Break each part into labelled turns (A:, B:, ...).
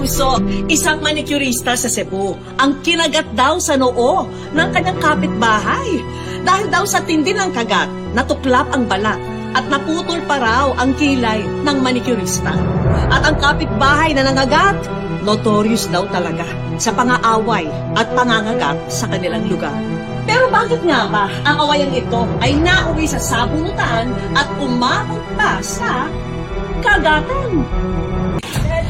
A: bunso, isang manicurista sa Cebu, ang kinagat daw sa noo ng kanyang kapitbahay. Dahil daw sa tindi ng kagat, natuklap ang balat at naputol pa raw ang kilay ng manicurista. At ang kapitbahay na nangagat, notorious daw talaga sa pangaaway at pangangagat sa kanilang lugar. Pero bakit nga ba ang awayang ito ay nauwi sa sabunutan at umabot pa sa kagatan?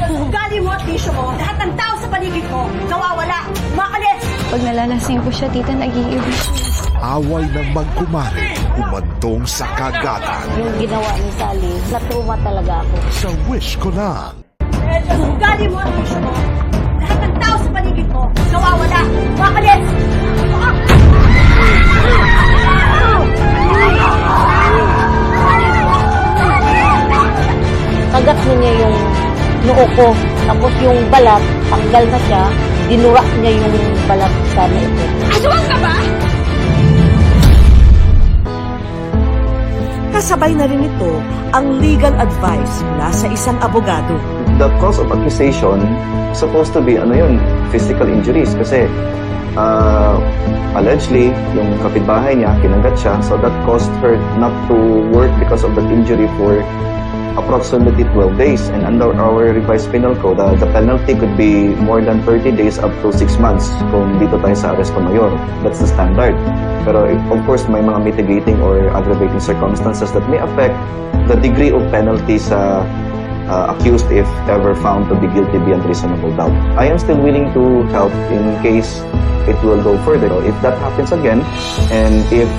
B: Ugali mo at bisyo mo, lahat ng tao sa paligid mo, nawawala, makalis!
C: Pag nalalasing po siya, tita, nag-iibig siya.
D: Away ng magkumare, umantong sa kagatan.
E: Yung ginawa ni Sally, na-trauma talaga ako.
D: Sa wish ko lang.
B: Ugali mo at bisyo mo, lahat ng tao sa paligid mo, nawawala, makalis!
E: Kagat niya yung noo ko, tapos yung balat, tanggal na siya, dinurak niya yung balat sa noo ko.
B: Aswang ka ba?
A: Kasabay na rin ito ang legal advice mula sa isang abogado.
F: The cause of accusation supposed to be physical injuries kasi allegedly yung kapitbahay niya kinagat siya, so that caused her not to work because of that injury for approximately 12 days, and under our revised penal code, the penalty could be more than 30 days up to 6 months kung dito tayo sa arresto mayor. That's the standard. Pero of course, may mga mitigating or aggravating circumstances that may affect the degree of penalty sa accused if ever found to be guilty beyond reasonable doubt. I am still willing to help in case it will go further. If that happens again, and if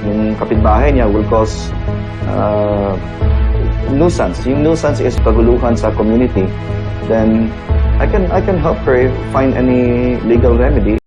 F: yung kapitbahay niya will cause nuisance. Yung nuisance is kaguluhan sa community. Then I can help her find any legal remedy.